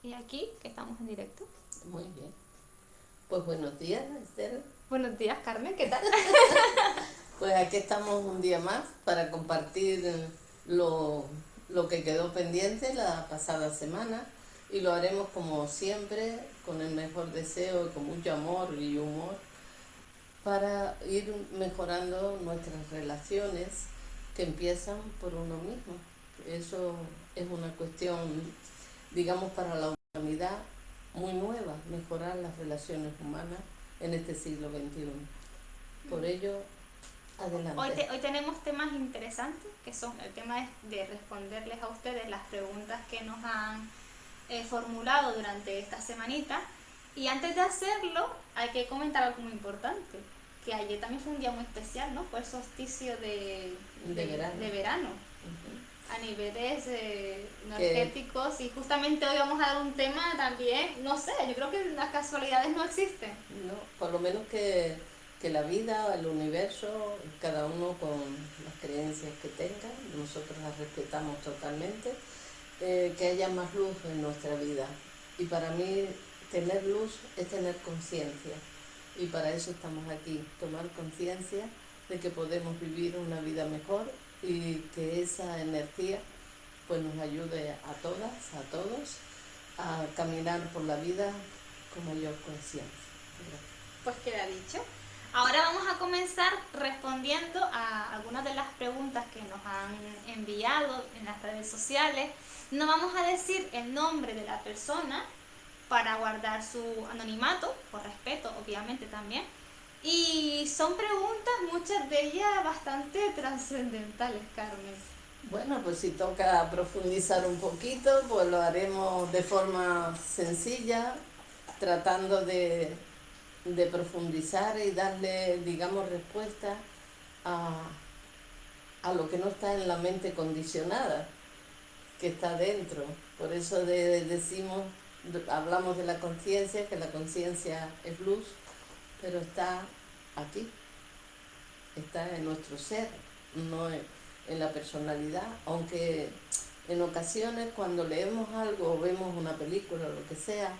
Y aquí, que estamos en directo. Muy bien. Pues buenos días, Esther. Buenos días, Carmen, ¿qué tal? Pues aquí estamos un día más para compartir lo, lo que quedó pendiente la pasada semana y lo haremos como siempre, con el mejor deseo y con mucho amor y humor para ir mejorando nuestras relaciones que empiezan por uno mismo. Eso es una cuestión, digamos, para la humanidad muy nueva, mejorar las relaciones humanas en este siglo XXI. Por ello, adelante. Hoy tenemos temas interesantes, que son el tema de responderles a ustedes las preguntas que nos han formulado durante esta semanita. Y antes de hacerlo, hay que comentar algo muy importante, que ayer también fue un día muy especial, ¿no? Fue el solsticio De verano. de verano. Ujú. A niveles Que energéticos, y justamente hoy vamos a dar un tema también, no sé, yo creo que las casualidades no existen. no, por lo menos que la vida, el universo, cada uno con las creencias que tenga, nosotros las respetamos totalmente, que haya más luz en nuestra vida. Y para mí tener luz es tener conciencia. Y para eso estamos aquí, tomar conciencia de que podemos vivir una vida mejor y que esa energía pues nos ayude a todas, a todos, a caminar por la vida con mayor conciencia. Pues queda dicho. Ahora vamos a comenzar respondiendo a algunas de las preguntas que nos han enviado en las redes sociales. No vamos a decir el nombre de la persona para guardar su anonimato, por respeto, obviamente también. Y son preguntas, muchas de ellas bastante trascendentales, Carmen. Bueno, pues si toca profundizar un poquito, pues lo haremos de forma sencilla, tratando de profundizar y darle, digamos, respuesta a, a lo que no está en la mente condicionada, que está dentro. Por eso decimos, hablamos de la conciencia, que la conciencia es luz, pero está aquí, está en nuestro ser, no en la personalidad, aunque en ocasiones cuando leemos algo o vemos una película o lo que sea,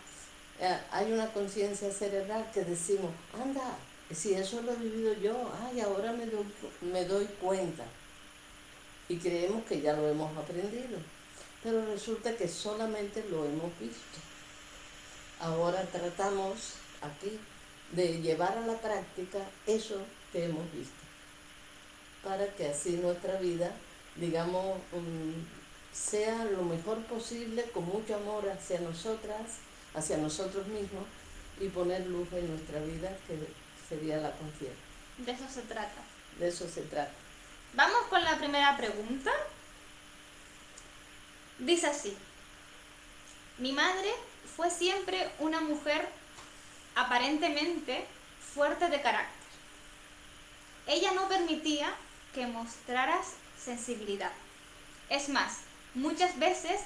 hay una conciencia cerebral que decimos, anda, si eso lo he vivido yo, ay, ahora me doy cuenta. Y creemos que ya lo hemos aprendido, pero resulta que solamente lo hemos visto. Ahora tratamos aquí de llevar a la práctica eso que hemos visto, para que así nuestra vida, digamos, sea lo mejor posible, con mucho amor hacia nosotras, hacia nosotros mismos, y poner luz en nuestra vida, que sería la conciencia. De eso se trata. De eso se trata. Vamos con la primera pregunta. Dice así: mi madre fue siempre una mujer aparentemente fuerte de carácter. Ella no permitía que mostraras sensibilidad. Es más, muchas veces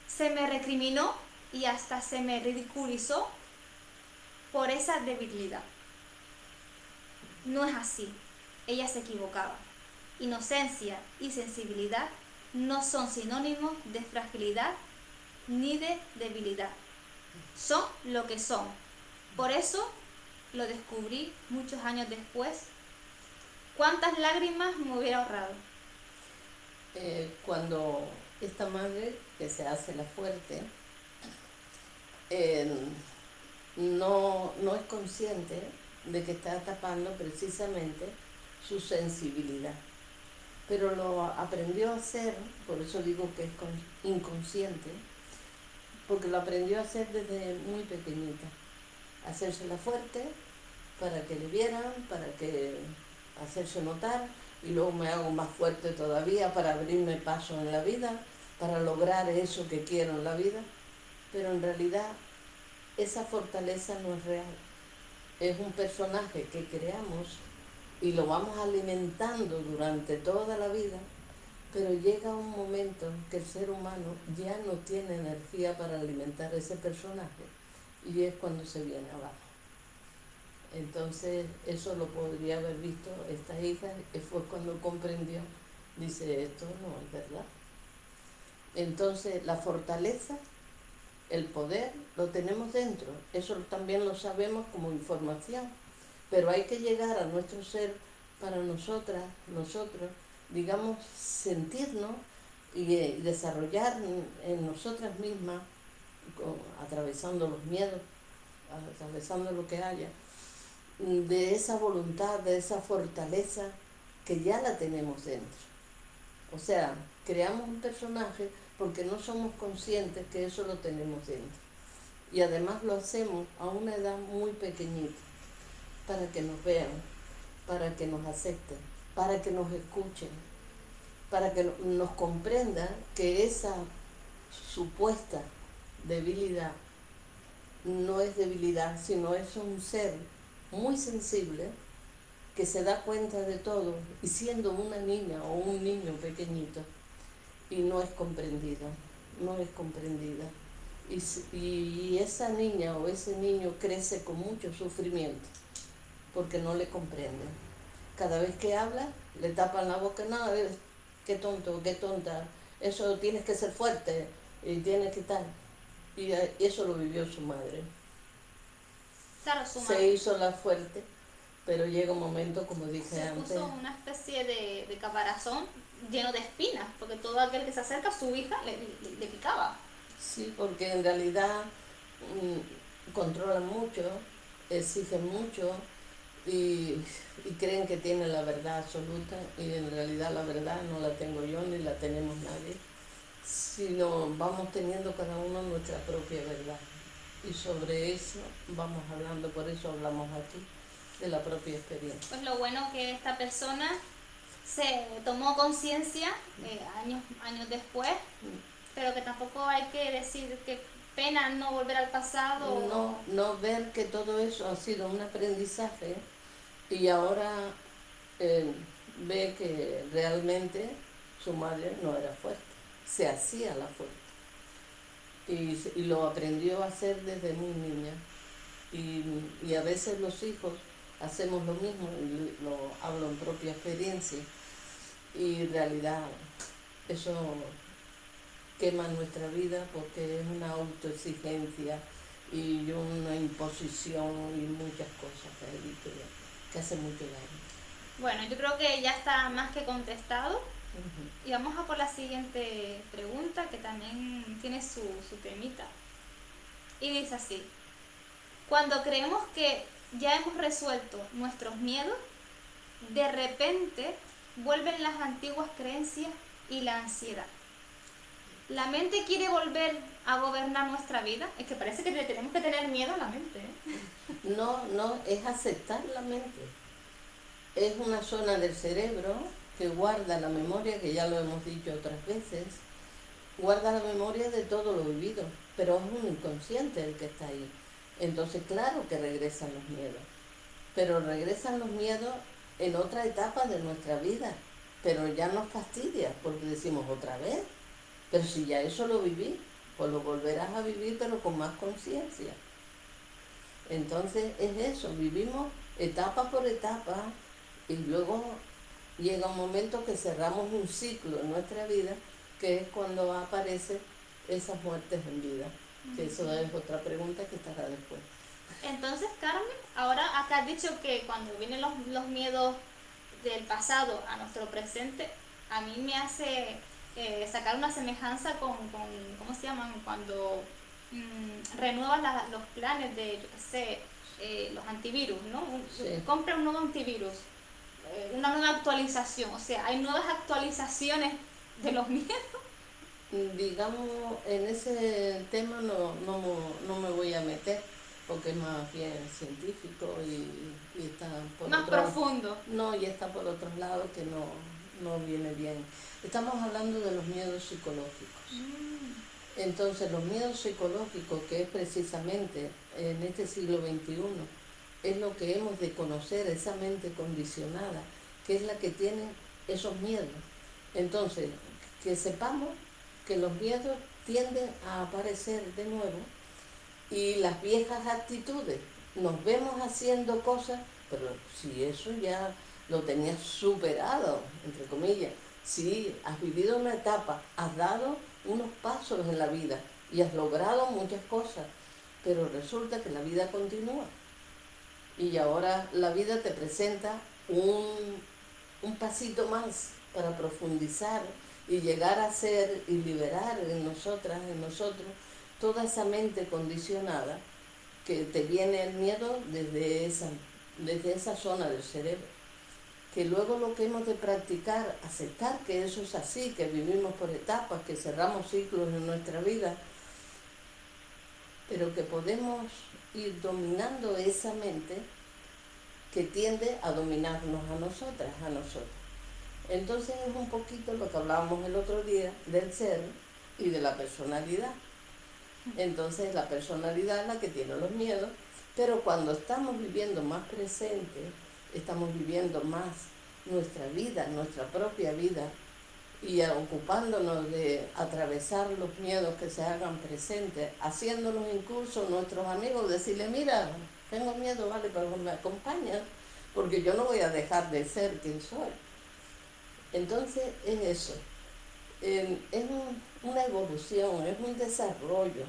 se me recriminó y hasta se me ridiculizó por esa debilidad. No es así. Ella se equivocaba. Inocencia y sensibilidad no son sinónimos de fragilidad ni de debilidad. Son lo que son. Por eso lo descubrí muchos años después. ¿Cuántas lágrimas me hubiera ahorrado? Cuando esta madre, que se hace la fuerte, eh, no es consciente de que está tapando precisamente su sensibilidad, pero lo aprendió a hacer, por eso digo que es inconsciente, porque lo aprendió a hacer desde muy pequeñita, hacérsela fuerte para que le vieran, para que hacerse notar, y luego me hago más fuerte todavía para abrirme paso en la vida, para lograr eso que quiero en la vida, pero en realidad esa fortaleza no es real, es un personaje que creamos y lo vamos alimentando durante toda la vida, pero llega un momento que el ser humano ya no tiene energía para alimentar ese personaje y es cuando se viene abajo. Entonces eso lo podría haber visto esta hija y fue cuando comprendió, dice, esto no es verdad. Entonces la fortaleza el poder lo tenemos dentro, eso también lo sabemos como información, pero hay que llegar a nuestro ser para nosotras, nosotros, digamos, sentirnos y desarrollar en nosotras mismas, atravesando los miedos, atravesando lo que haya, de esa voluntad, de esa fortaleza que ya la tenemos dentro. O sea, creamos un personaje porque no somos conscientes que eso lo tenemos dentro. Y además lo hacemos a una edad muy pequeñita, para que nos vean, para que nos acepten, para que nos escuchen, para que nos comprendan que esa supuesta debilidad no es debilidad, sino es un ser muy sensible que se da cuenta de todo y siendo una niña o un niño pequeñito y no es comprendida, no es comprendida. Y esa niña o ese niño crece con mucho sufrimiento porque no le comprenden. Cada vez que habla le tapan la boca, no, qué tonto, qué tonta, eso tienes que ser fuerte y tienes que tal. Y eso lo vivió su madre. Claro, su Se madre hizo la fuerte, pero llega un momento, como dije se antes, puso una especie de caparazón lleno de espinas, porque todo aquel que se acerca a su hija le picaba. sí, porque en realidad controlan mucho, exigen mucho y creen que tienen la verdad absoluta y en realidad la verdad no la tengo yo ni la tenemos nadie, sino vamos teniendo cada uno nuestra propia verdad. Y sobre eso vamos hablando, por eso hablamos aquí, de la propia experiencia. Pues lo bueno que esta persona se tomó conciencia años después, pero que tampoco hay que decir que pena no volver al pasado. No ver que todo eso ha sido un aprendizaje y ahora eh, ve que realmente su madre no era fuerte, se hacía la fuerte y lo aprendió a hacer desde muy niña. Y a veces los hijos hacemos lo mismo, y lo hablo en propia experiencia, y en realidad eso quema nuestra vida porque es una autoexigencia y una imposición y muchas cosas ahí que hacen mucho daño. Bueno, yo creo que ya está más que contestado. Ujú. Y vamos a por la siguiente pregunta, que también tiene su temita. Y dice así: cuando creemos que ya hemos resuelto nuestros miedos, de repente vuelven las antiguas creencias y la ansiedad. La mente quiere volver a gobernar nuestra vida. Es que parece que le tenemos que tener miedo a la mente, ¿eh? No, es aceptar la mente. Es una zona del cerebro que guarda la memoria, que ya lo hemos dicho otras veces, guarda la memoria de todo lo vivido, pero es un inconsciente el que está ahí. Entonces, claro que regresan los miedos, pero regresan los miedos en otra etapa de nuestra vida, pero ya nos fastidia porque decimos otra vez, pero si ya eso lo viví, pues lo volverás a vivir pero con más conciencia. Entonces es eso, vivimos etapa por etapa y luego llega un momento que cerramos un ciclo en nuestra vida, que es cuando aparecen esas muertes en vida. Que eso es otra pregunta que estará después. Entonces, Carmen, ahora acá has dicho que cuando vienen los miedos del pasado a nuestro presente, a mí me hace sacar una semejanza con ¿cómo se llaman? Cuando renuevas los planes de, yo qué sé, los antivirus, ¿no? Sí. Compra un nuevo antivirus, una nueva actualización, o sea, hay nuevas actualizaciones de los miedos. Digamos, en ese tema no me voy a meter, porque es más bien científico y está por Más profundo. no, y está por otros lados que no viene bien. Estamos hablando de los miedos psicológicos. Entonces, los miedos psicológicos, que es precisamente en este siglo XXI, es lo que hemos de conocer, esa mente condicionada, que es la que tiene esos miedos. Entonces, que sepamos que los miedos tienden a aparecer de nuevo y las viejas actitudes, nos vemos haciendo cosas, pero si eso ya lo tenías superado, entre comillas, si has vivido una etapa, has dado unos pasos en la vida y has logrado muchas cosas, pero resulta que la vida continúa. Y ahora la vida te presenta un pasito más para profundizar y llegar a ser y liberar en nosotras, en nosotros, toda esa mente condicionada que te viene el miedo desde esa zona del cerebro. Que luego lo que hemos de practicar, aceptar que eso es así, que vivimos por etapas, que cerramos ciclos en nuestra vida, pero que podemos ir dominando esa mente que tiende a dominarnos a nosotras, a nosotros. Entonces es un poquito lo que hablábamos el otro día del ser y de la personalidad. Entonces la personalidad es la que tiene los miedos, pero cuando estamos viviendo más presente, estamos viviendo más nuestra vida, nuestra propia vida, y ocupándonos de atravesar los miedos que se hagan presentes, haciéndonos incluso nuestros amigos, decirle, mira, tengo miedo, vale, pero me acompañas, porque yo no voy a dejar de ser quien soy. Entonces es eso, una evolución, es un desarrollo.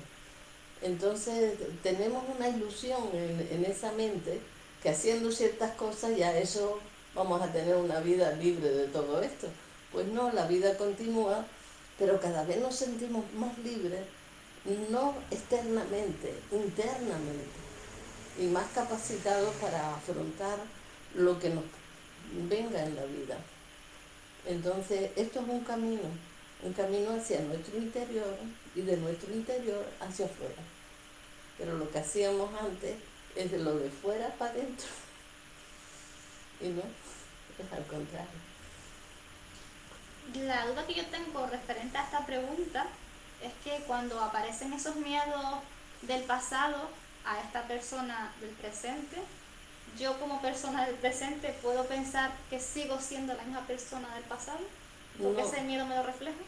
Entonces tenemos una ilusión en esa mente que haciendo ciertas cosas ya eso vamos a tener una vida libre de todo esto. Pues no, la vida continúa, pero cada vez nos sentimos más libres, no externamente, internamente, y más capacitados para afrontar lo que nos venga en la vida. Entonces esto es un camino hacia nuestro interior y de nuestro interior hacia afuera. Pero lo que hacíamos antes es de lo de fuera para adentro. Y no, es al contrario. La duda que yo tengo referente a esta pregunta es que cuando aparecen esos miedos del pasado a esta persona del presente, yo como persona del presente puedo pensar que sigo siendo la misma persona del pasado, porque No, ese miedo me lo refleja.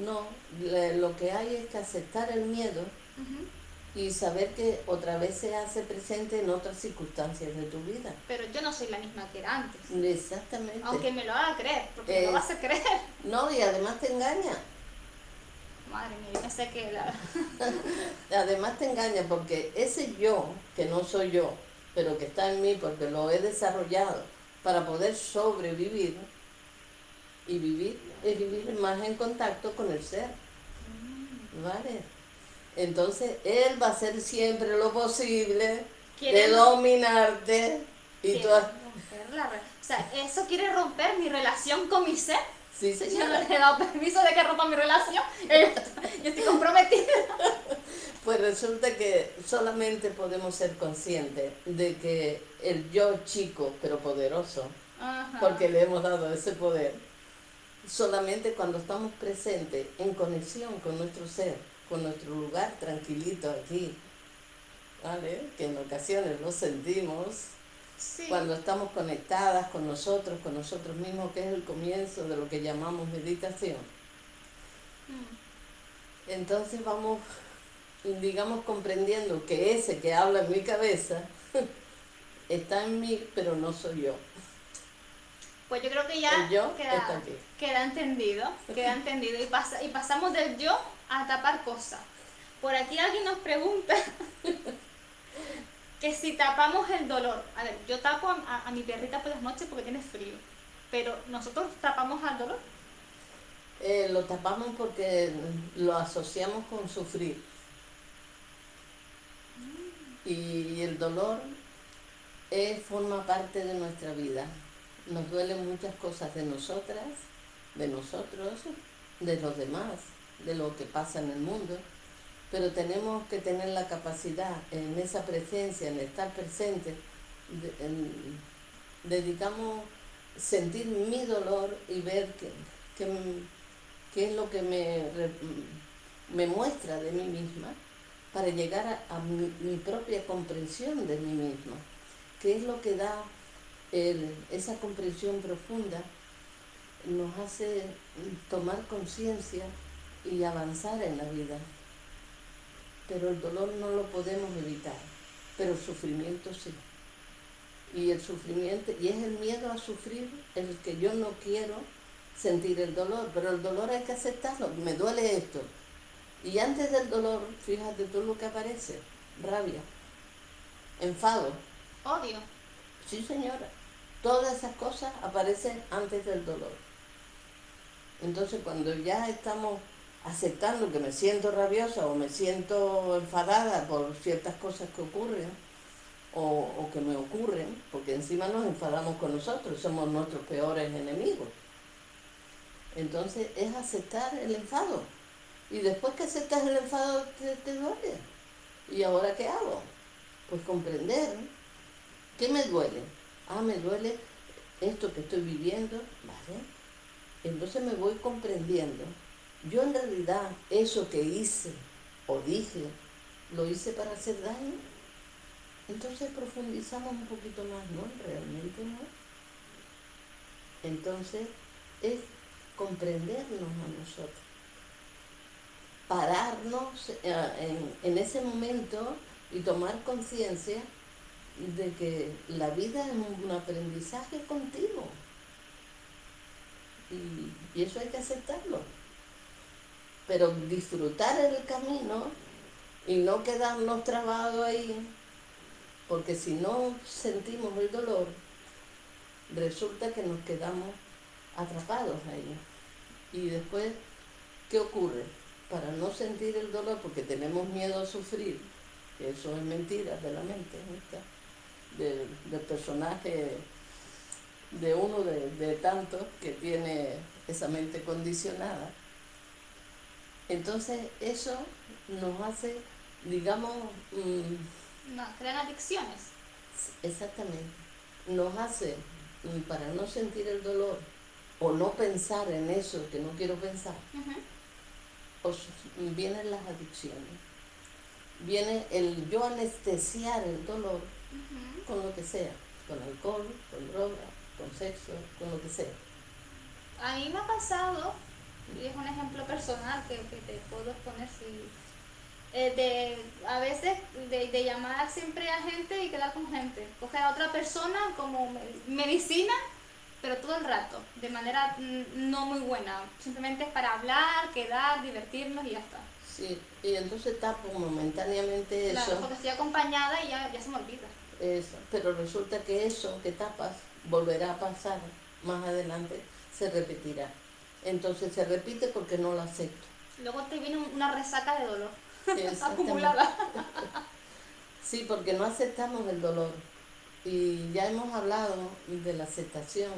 no, lo que hay es que aceptar el miedo y saber que otra vez se hace presente en otras circunstancias de tu vida. Pero yo no soy la misma que era antes. Exactamente. Aunque me lo haga creer, porque me lo vas a creer. No, y además te engaña. Madre mía, yo pensé que era... Además te engaña porque ese yo, que no soy yo, pero que está en mí porque lo he desarrollado para poder sobrevivir, y vivir es vivir más en contacto con el ser, ¿vale? Entonces él va a hacer siempre lo posible de dominarte y tú... O sea, eso quiere romper mi relación con mi ser. Sí, Yo no señora. le he dado permiso de que rompa mi relación. Yo estoy comprometida. Pues resulta que solamente podemos ser conscientes de que el yo chico, pero poderoso, Ajá. porque le hemos dado ese poder, solamente cuando estamos presentes, en conexión con nuestro ser, con nuestro lugar tranquilito aquí, ¿vale? Que en ocasiones lo sentimos, Sí. cuando estamos conectadas con nosotros mismos, que es el comienzo de lo que llamamos meditación. Entonces vamos, digamos, comprendiendo que ese que habla en mi cabeza está en mí, pero no soy yo. Pues yo creo que ya El yo está aquí. queda entendido y pasamos del yo a tapar cosas. Por aquí alguien nos pregunta que si tapamos el dolor. A ver, yo tapo a mi perrita por las noches porque tiene frío, pero nosotros tapamos al dolor. Lo tapamos porque lo asociamos con sufrir. Y el dolor forma parte de nuestra vida. Nos duelen muchas cosas de nosotras, de nosotros, de los demás, de lo que pasa en el mundo, pero tenemos que tener la capacidad en esa presencia, en estar presente, digamos, sentir mi dolor y ver qué es lo que me muestra de mí misma para llegar a mi propia comprensión de mí misma, qué es lo que da esa comprensión profunda, nos hace tomar conciencia y avanzar en la vida. Pero el dolor no lo podemos evitar, pero el sufrimiento sí. Y el sufrimiento, y es el miedo a sufrir el que yo no quiero sentir el dolor, pero el dolor hay que aceptarlo, me duele esto. Y antes del dolor, fíjate tú lo que aparece, rabia, enfado. Odio. Sí, señora. Todas esas cosas aparecen antes del dolor. Entonces, cuando ya estamos aceptando que me siento rabiosa o me siento enfadada por ciertas cosas que ocurren o que me ocurren, porque encima nos enfadamos con nosotros, somos nuestros peores enemigos. Entonces, es aceptar el enfado. Y después que aceptas el enfado, te duele. ¿Y ahora qué hago? Pues comprender. ¿Qué me duele? Ah, me duele esto que estoy viviendo, ¿vale? Entonces me voy comprendiendo. Yo en realidad eso que hice o dije, lo hice para hacer daño. Entonces profundizamos un poquito más, ¿no? Realmente no. Entonces es comprendernos a nosotros. Pararnos en ese momento y tomar conciencia de que la vida es un aprendizaje continuo. Y eso hay que aceptarlo. Pero disfrutar el camino y no quedarnos trabados ahí, porque si no sentimos el dolor, resulta que nos quedamos atrapados ahí. Y después, ¿qué ocurre? Para no sentir el dolor, porque tenemos miedo a sufrir, que eso es mentira de la mente, ¿no? Del personaje de uno de tantos que tiene esa mente condicionada. Entonces eso nos hace, digamos, No, crean adicciones. exactamente, nos hace, para no sentir el dolor o no pensar en eso que no quiero pensar, pues vienen las adicciones. Viene el yo anestesiar el dolor con lo que sea, con alcohol, con droga, con sexo, con lo que sea. A mí me ha pasado, y es un ejemplo personal que te puedo poner, si, a veces de llamar siempre a gente y quedar con gente. Coger a otra persona como medicina, pero todo el rato, de manera no muy buena. Simplemente es para hablar, quedar, divertirnos y ya está. Sí, y entonces tapo momentáneamente eso. Claro, porque estoy acompañada y ya se me olvida. Eso, pero resulta que eso que tapas volverá a pasar más adelante, se repetirá. Entonces se repite porque no lo acepto. Luego te viene una resaca de dolor Exactamente. acumulada. Sí, porque no aceptamos el dolor. Y ya hemos hablado de la aceptación,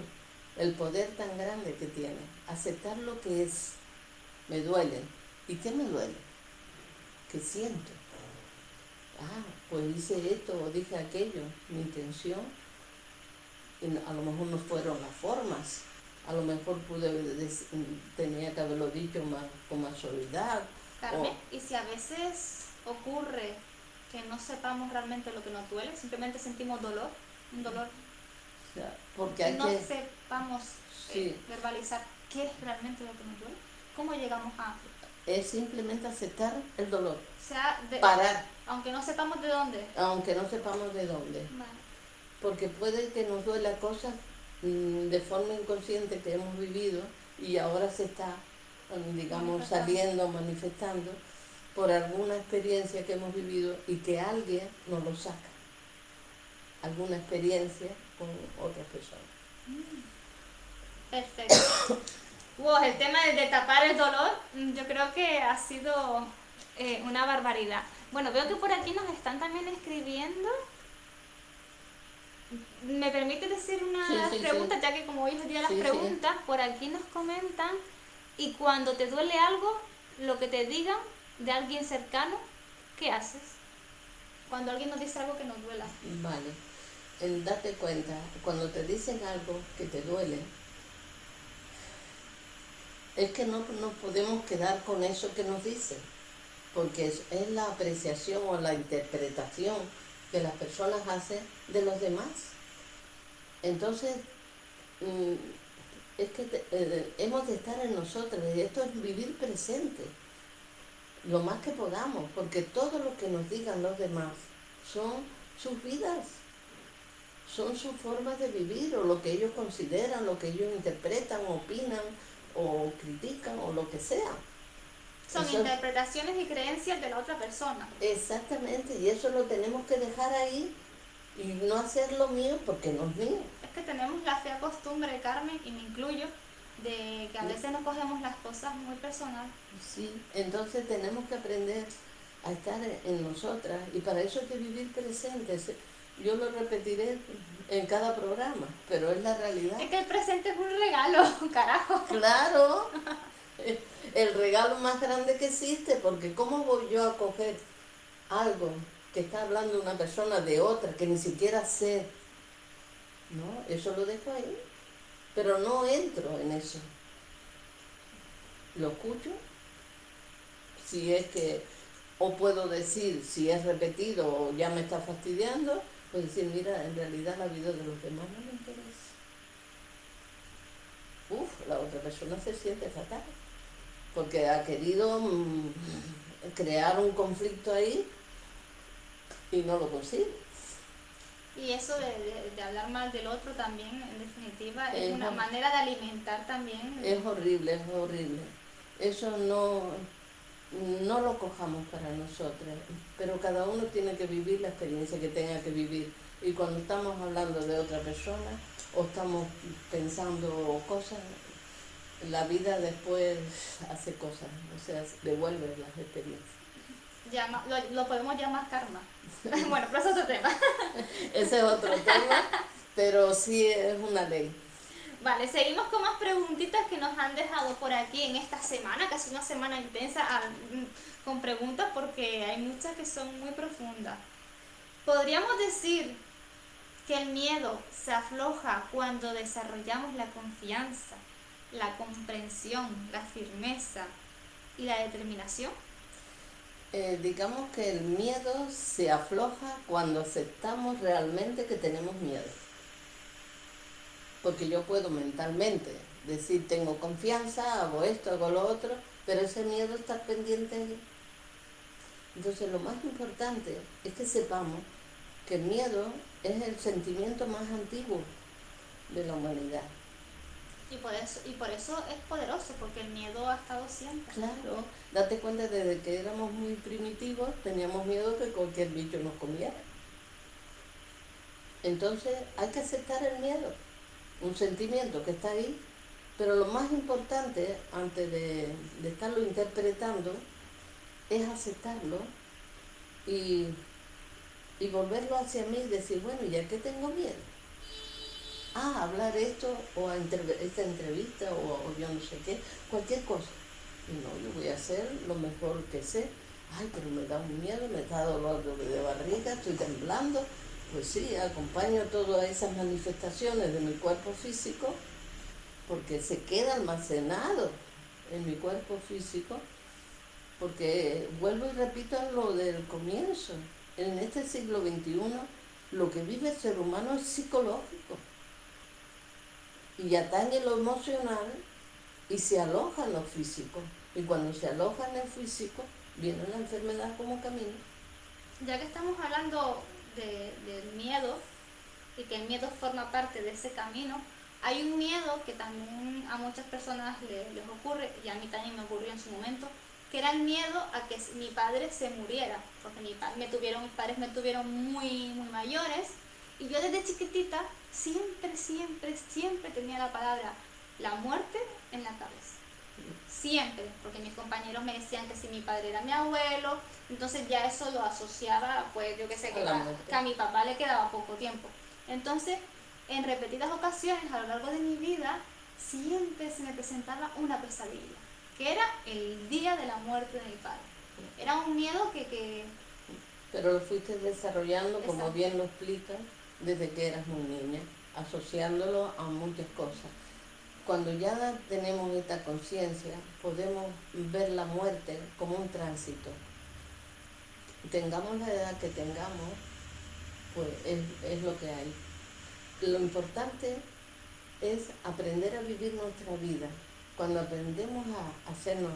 el poder tan grande que tiene. Aceptar lo que es. Me duele. ¿Y qué me duele? ¿Qué siento? Ah, pues hice esto o dije aquello. Mi intención, y a lo mejor no fueron las formas. A lo mejor tenía que haberlo dicho con más suavidad. Carmen, y si a veces ocurre que no sepamos realmente lo que nos duele, simplemente sentimos dolor, un dolor, O sea, porque y hay no que... sepamos Sí, verbalizar qué es realmente lo que nos duele, ¿cómo llegamos a...? es simplemente aceptar el dolor. O sea, Parar, aunque no sepamos de dónde. aunque no sepamos de dónde. Vale. Porque puede que nos duela cosas de forma inconsciente que hemos vivido y ahora se está, digamos, saliendo, manifestando por alguna experiencia que hemos vivido y que alguien nos lo saca. Alguna experiencia con otras personas. Perfecto. Wow, el tema de tapar el dolor, yo creo que ha sido una barbaridad. Bueno, veo que por aquí nos están también escribiendo. ¿Me permite decir unas preguntas? Ya que como hoy es el día de las preguntas, por aquí nos comentan, y cuando te duele algo, lo que te digan de alguien cercano, ¿qué haces? Cuando alguien nos dice algo que nos duela. Vale, date cuenta, cuando te dicen algo que te duele, es que no nos podemos quedar con eso que nos dicen, porque es la apreciación o la interpretación que las personas hacen de los demás. Entonces, es que hemos de estar en nosotros, y esto es vivir presente, lo más que podamos, porque todo lo que nos digan los demás son sus vidas, son sus formas de vivir, o lo que ellos consideran, lo que ellos interpretan, opinan, o critican, o lo que sea. Son Eso, interpretaciones y creencias de la otra persona. exactamente, y eso lo tenemos que dejar ahí y no hacer lo mío porque no es mío. Es que tenemos la fea costumbre, Carmen, y me incluyo, de que a veces nos cogemos las cosas muy personal. Sí, entonces tenemos que aprender a estar en nosotras y para eso hay que vivir presentes. Yo lo repetiré en cada programa, pero es la realidad. Es que el presente es un regalo, carajo. Claro, el regalo más grande que existe, porque ¿cómo voy yo a coger algo que está hablando una persona de otra que ni siquiera sé? No, eso lo dejo ahí, pero no entro en eso. Lo escucho, si es que, o puedo decir, si es repetido o ya me está fastidiando, pues decir, mira, en realidad la vida de los demás no me interesa. La otra persona se siente fatal, porque ha querido crear un conflicto ahí y no lo consigue. Y eso de hablar mal del otro también, en definitiva, es Es, una manera de alimentar también. es horrible, es horrible. Eso no lo cojamos para nosotras, pero cada uno tiene que vivir la experiencia que tenga que vivir. Y cuando estamos hablando de otra persona o estamos pensando cosas, la vida después hace cosas, o sea, devuelve las experiencias. Lo podemos llamar karma. Bueno, pero eso es otro tema. Ese es otro tema, pero sí es una ley. Vale, seguimos con más preguntitas que nos han dejado por aquí en esta semana, que ha sido una semana intensa con preguntas porque hay muchas que son muy profundas. ¿Podríamos decir que el miedo se afloja cuando desarrollamos la confianza, la comprensión, la firmeza y la determinación? Digamos que el miedo se afloja cuando aceptamos realmente que tenemos miedo. Porque yo puedo mentalmente decir, tengo confianza, hago esto, hago lo otro, pero ese miedo está pendiente ahí. Entonces lo más importante es que sepamos que el miedo es el sentimiento más antiguo de la humanidad. Y por eso es poderoso, porque el miedo ha estado siempre. Claro, date cuenta, desde que éramos muy primitivos teníamos miedo que cualquier bicho nos comiera. Entonces hay que aceptar el miedo, un sentimiento que está ahí, pero lo más importante antes de estarlo interpretando es aceptarlo y volverlo hacia mí y decir, bueno, ¿y a qué tengo miedo? Hablar esto o esta entrevista o yo no sé qué, cualquier cosa. Y no, yo voy a hacer lo mejor que sé. Ay, pero me da un miedo, me da dolor de barriga, estoy temblando. Pues sí, acompaño todas esas manifestaciones de mi cuerpo físico porque se queda almacenado en mi cuerpo físico, porque vuelvo y repito lo del comienzo. En este siglo XXI lo que vive el ser humano es psicológico y atañe lo emocional y se aloja en lo físico. Y cuando se aloja en el físico, viene la enfermedad como camino. Ya que estamos hablando del miedo y que el miedo forma parte de ese camino, hay un miedo que también a muchas personas les ocurre, y a mí también me ocurrió en su momento, que era el miedo a que mi padre se muriera, porque mis padres me tuvieron muy, muy mayores, y yo desde chiquitita siempre tenía la palabra la muerte en la cabeza. Siempre, porque mis compañeros me decían que si mi padre era mi abuelo, entonces ya eso lo asociaba, pues yo que sé, que a mi papá le quedaba poco tiempo. Entonces, en repetidas ocasiones a lo largo de mi vida, siempre se me presentaba una pesadilla, que era el día de la muerte de mi padre. Era un miedo que... Pero lo fuiste desarrollando, como Exacto. bien lo explicas, desde que eras muy niña, asociándolo a muchas cosas. Cuando ya tenemos esta conciencia, podemos ver la muerte como un tránsito. Tengamos la edad que tengamos, pues es lo que hay. Lo importante es aprender a vivir nuestra vida. Cuando aprendemos a hacernos,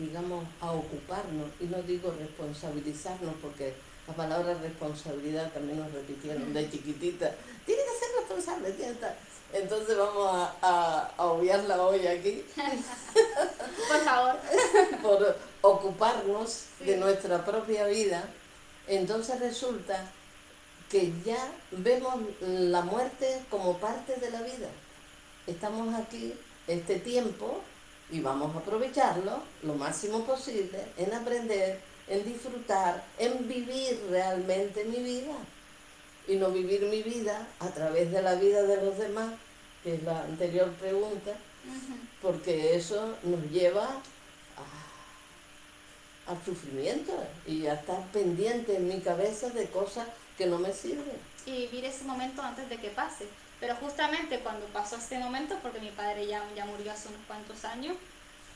digamos, a ocuparnos, y no digo responsabilizarnos, porque la palabra responsabilidad también nos repitieron de chiquitita, tiene que ser responsable, tiene que estar. Entonces vamos a obviarla hoy aquí. Por favor. por ocuparnos de Sí. nuestra propia vida, entonces resulta que ya vemos la muerte como parte de la vida. Estamos aquí este tiempo y vamos a aprovecharlo lo máximo posible en aprender, en disfrutar, en vivir realmente mi vida y no vivir mi vida a través de la vida de los demás, que es la anterior pregunta, Ujú. porque eso nos lleva al sufrimiento y a estar pendiente en mi cabeza de cosas que no me sirven. Y vivir ese momento antes de que pase. Pero justamente cuando pasó este momento, porque mi padre ya murió hace unos cuantos años,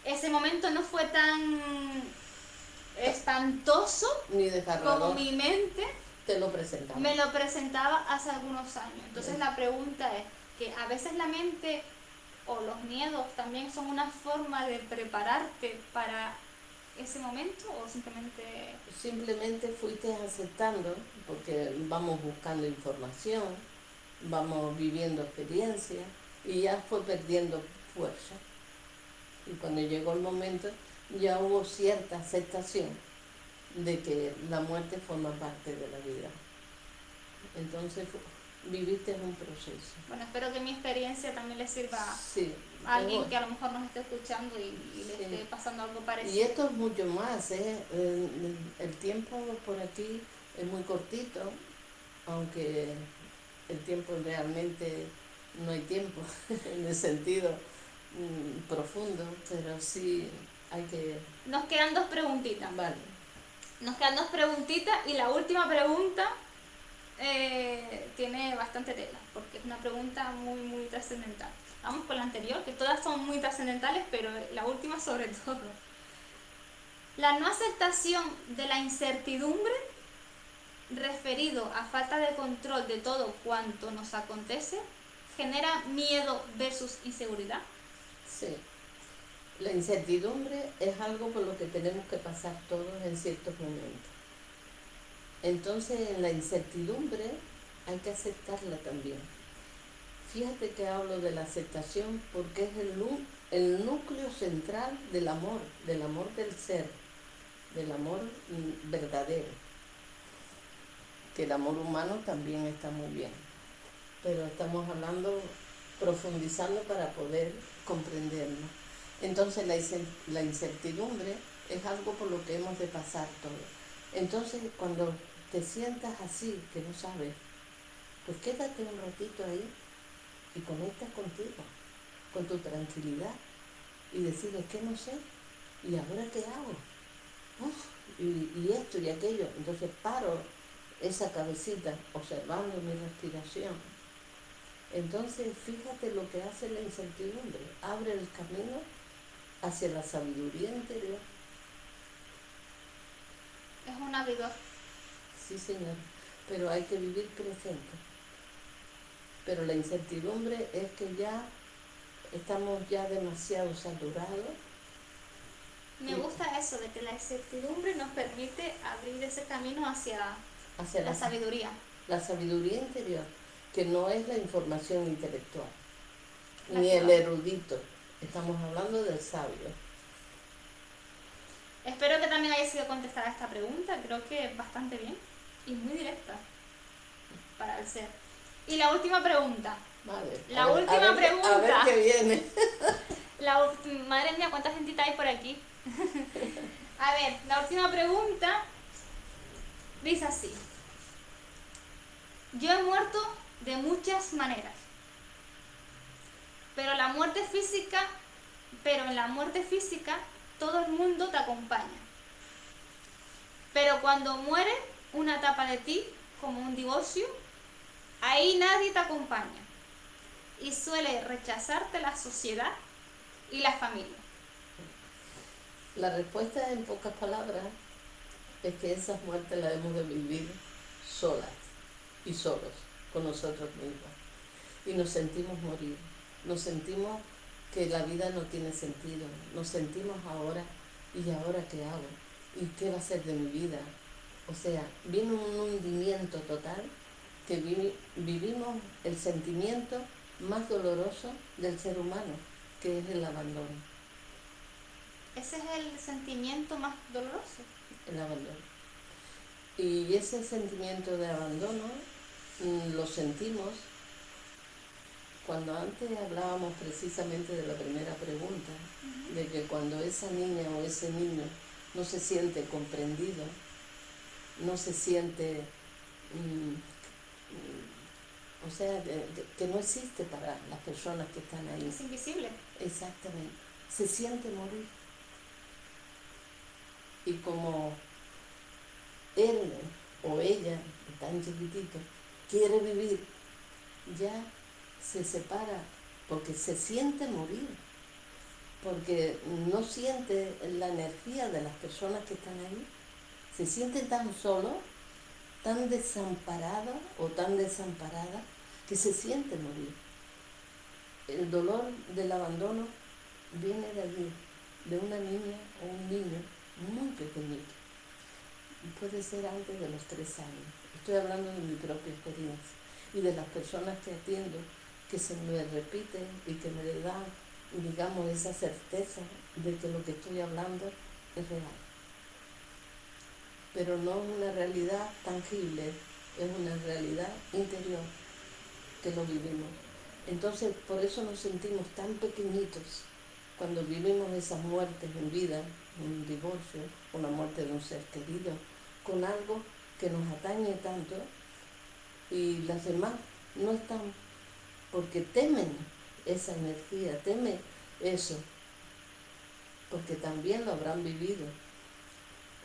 ese momento no fue tan espantoso Ni como desgarrador, mi mente te lo presentamos. me lo presentaba hace algunos años. Entonces la pregunta es que a veces la mente o los miedos también son una forma de prepararte para ese momento o simplemente... Simplemente fuiste aceptando, porque vamos buscando información, vamos viviendo experiencias y ya fue perdiendo fuerza. Y cuando llegó el momento ya hubo cierta aceptación de que la muerte forma parte de la vida. Entonces viviste un proceso. Bueno, espero que mi experiencia también le sirva Sí, a alguien que a lo mejor nos esté escuchando y le sí. esté pasando algo Y parecido. esto es mucho más, ¿eh? El tiempo por aquí es muy cortito, aunque el tiempo realmente no hay tiempo en el sentido profundo, pero sí hay que... Nos quedan dos preguntitas. Vale, Nos quedan dos preguntitas y la última pregunta tiene bastante tela, porque es una pregunta muy trascendental. Vamos con la anterior, que todas son muy trascendentales, pero la última sobre todo. La no aceptación de la incertidumbre, referido a falta de control de todo cuanto nos acontece, genera miedo versus inseguridad. sí. La incertidumbre es algo por lo que tenemos que pasar todos en ciertos momentos. Entonces, en la incertidumbre hay que aceptarla también. Fíjate que hablo de la aceptación porque es el núcleo central del amor del ser, del amor verdadero. Que el amor humano también está muy bien, pero estamos hablando, profundizando para poder comprendernos. Entonces la incertidumbre es algo por lo que hemos de pasar todos. Entonces cuando te sientas así, que no sabes, pues quédate un ratito ahí y conecta contigo, con tu tranquilidad y decir, es que no sé, ¿y ahora qué hago? Uf, y esto y aquello. Entonces paro esa cabecita observando mi respiración. Entonces fíjate lo que hace la incertidumbre, abre el camino hacia la sabiduría interior. Es un abridor. Sí, señor, pero hay que vivir presente. Pero la incertidumbre es que ya estamos ya demasiado saturados. Me gusta eso, de que la incertidumbre nos permite abrir ese camino hacia Hacia la sabiduría. la sabiduría interior, que no es la información intelectual, La ni que el va. erudito. Estamos hablando del sabio. Espero que también haya sido contestada esta pregunta, creo que es bastante bien y muy directa para el ser. Y la última pregunta. Vale, La última pregunta. A ver qué viene. Madre mía, cuánta gentita hay por aquí. A ver, la última pregunta dice así. Yo he muerto de muchas maneras, pero en la muerte física todo el mundo te acompaña. Pero cuando muere una etapa de ti, como un divorcio, ahí nadie te acompaña y suele rechazarte la sociedad y la familia. La respuesta en pocas palabras es que esas muertes las hemos de vivir solas y solos, con nosotros mismos. Y nos sentimos morir, nos sentimos que la vida no tiene sentido, nos sentimos ahora, ¿y ahora qué hago? ¿Y qué va a ser de mi vida? O sea, viene un hundimiento total que vivimos el sentimiento más doloroso del ser humano, que es el abandono. Ese es el sentimiento más doloroso. el abandono. Y ese sentimiento de abandono lo sentimos cuando antes hablábamos precisamente de la primera pregunta, de que cuando esa niña o ese niño no se siente comprendido, no se siente, o sea, que no existe para las personas que están ahí. Es invisible. Exactamente. Se siente morir. Y como él o ella, tan chiquitito, quiere vivir, ya se separa porque se siente morir, porque no siente la energía de las personas que están ahí, se siente tan solo, tan desamparado o tan desamparada, que se siente morir. El dolor del abandono viene de allí, de una niña o un niño muy pequeñito. Puede ser antes de los 3 años. Estoy hablando de mi propia experiencia y de las personas que atiendo, que se me repiten y que me dan, digamos, esa certeza de que lo que estoy hablando es real. Pero no es una realidad tangible, es una realidad interior que lo vivimos. Entonces, por eso nos sentimos tan pequeñitos cuando vivimos esas muertes en vida, un divorcio, una muerte de un ser querido, con algo que nos atañe tanto, y las demás no están porque temen esa energía, temen eso, porque también lo habrán vivido.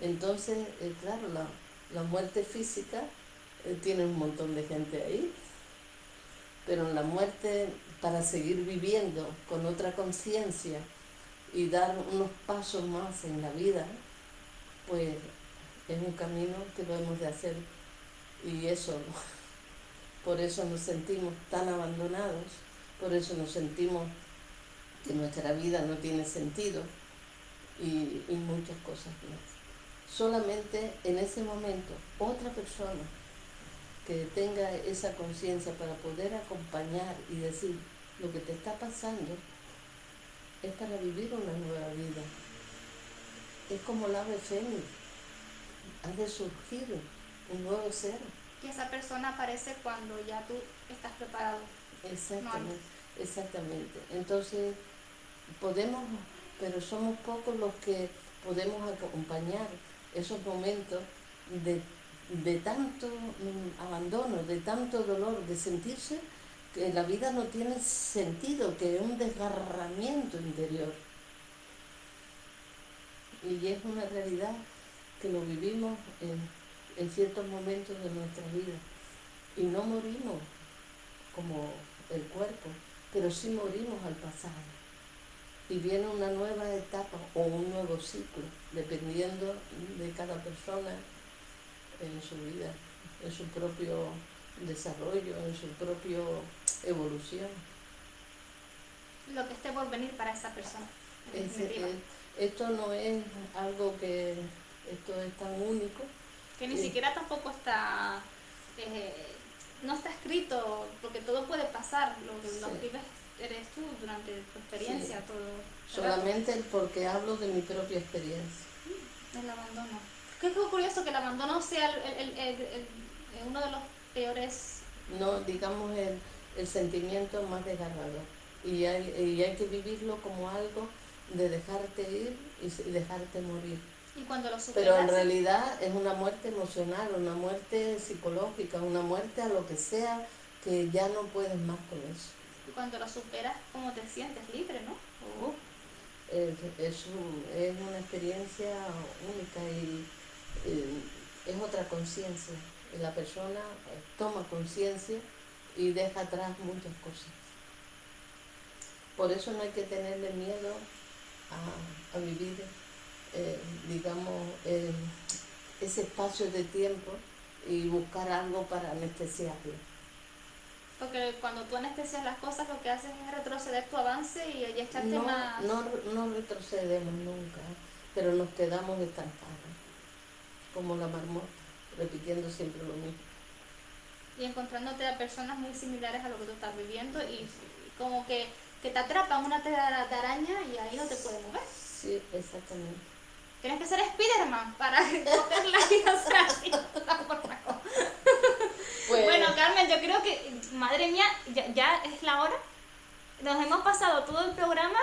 Entonces, claro, la muerte física tiene un montón de gente ahí, pero la muerte para seguir viviendo con otra conciencia y dar unos pasos más en la vida, pues es un camino que lo hemos de hacer, y eso, por eso nos sentimos tan abandonados, por eso nos sentimos que nuestra vida no tiene sentido y muchas cosas más. Solamente en ese momento otra persona que tenga esa conciencia para poder acompañar y decir lo que te está pasando es para vivir una nueva vida. Es como el ave fénix, ha de surgir un nuevo ser. Y esa persona aparece cuando ya tú estás preparado. Exactamente, exactamente. Entonces podemos, pero somos pocos los que podemos acompañar esos momentos de tanto abandono, de tanto dolor, de sentirse que la vida no tiene sentido, que es un desgarramiento interior. Y es una realidad que lo vivimos en ciertos momentos de nuestra vida. Y no morimos como el cuerpo, pero sí morimos al pasado. Y viene una nueva etapa o un nuevo ciclo, dependiendo de cada persona en su vida, en su propio desarrollo, en su propia evolución. Lo que esté por venir para esa persona. Esto no es algo que, esto es tan único. Que ni siquiera tampoco está, no está escrito, porque todo puede pasar, lo que vives eres tú durante tu experiencia, Sí. todo. Solamente porque hablo de mi propia experiencia. El abandono. Qué curioso que el abandono sea uno de los peores. No, digamos, el sentimiento más desgarrador. Y hay que vivirlo como algo de dejarte ir y dejarte morir. Y cuando lo superas. Pero en realidad es una muerte emocional, una muerte psicológica, una muerte a lo que sea, que ya no puedes más con eso. Y cuando lo superas, ¿cómo te sientes? Libre, ¿no? Es una experiencia única y es otra conciencia. La persona toma conciencia y deja atrás muchas cosas. Por eso no hay que tenerle miedo a vivir, digamos, ese espacio de tiempo y buscar algo para anestesiarlo. Porque cuando tú anestesias las cosas, lo que haces es retroceder tu avance y echarte más. No retrocedemos nunca, pero nos quedamos estancados, como la marmota, repitiendo siempre lo mismo. Y encontrándote a personas muy similares a lo que tú estás viviendo y como que te atrapan una tela de araña y ahí no te puedes mover. Sí, exactamente. Tienes que ser Spiderman para cogerla y hacer así. Pues Bueno, Carmen, yo creo que, madre mía, ya es la hora. Nos hemos pasado todo el programa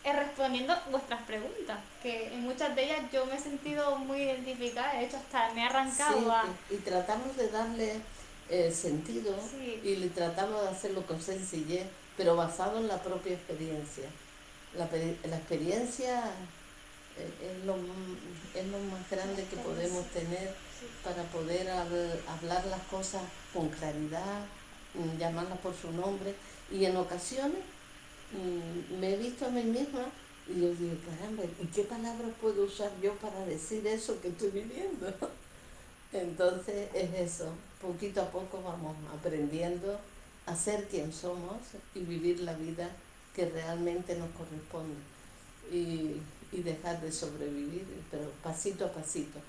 respondiendo vuestras preguntas, que en muchas de ellas yo me he sentido muy identificada, de hecho hasta me he arrancado sí, a... y tratamos de darle sentido Sí, y le tratamos de hacerlo con sencillez, pero basado en la propia experiencia. La experiencia es lo más grande que podemos tener sí. para poder hablar las cosas con claridad, llamarlas por su nombre. Y en ocasiones me he visto a mí misma y yo digo, caramba, ¿y qué palabras puedo usar yo para decir eso que estoy viviendo? Entonces es eso, poquito a poco vamos aprendiendo a ser quien somos y vivir la vida que realmente nos corresponde y dejar de sobrevivir, pero pasito a pasito.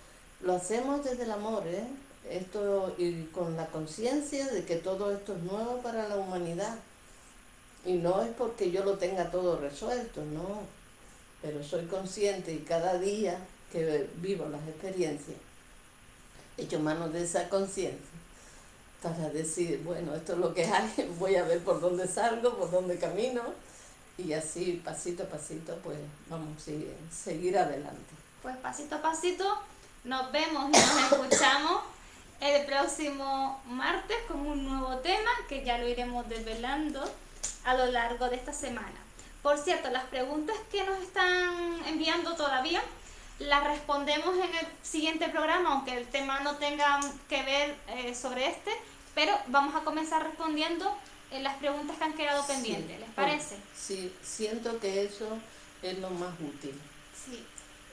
Lo hacemos desde el amor, ¿eh? Esto, y con la conciencia de que todo esto es nuevo para la humanidad. Y no es porque yo lo tenga todo resuelto, no, pero soy consciente y cada día que vivo las experiencias, echo mano de esa conciencia para decir, bueno, esto es lo que hay, voy a ver por dónde salgo, por dónde camino, y así pasito a pasito pues vamos a seguir adelante. Pues pasito a pasito nos vemos y nos escuchamos el próximo martes con un nuevo tema que ya lo iremos desvelando a lo largo de esta semana. Por cierto, las preguntas que nos están enviando todavía las respondemos en el siguiente programa, aunque el tema no tenga que ver sobre este, pero vamos a comenzar respondiendo las preguntas que han quedado pendientes. ¿Les parece? Sí, siento que eso es lo más útil. Sí.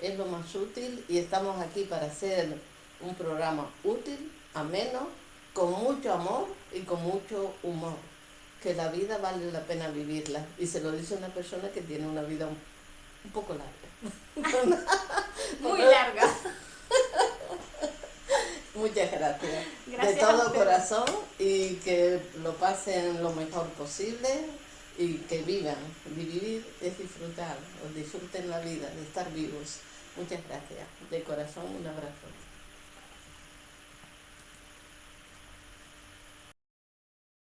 Es lo más útil y estamos aquí para hacer un programa útil, ameno, con mucho amor y con mucho humor. Que la vida vale la pena vivirla. Y se lo dice una persona que tiene una vida un poco larga. Muy larga. Muchas gracias. Gracias De a todo ustedes. corazón y que lo pasen lo mejor posible y que vivan. Vivir es disfrutar, o disfruten la vida, de estar vivos. Muchas gracias. De corazón, un abrazo.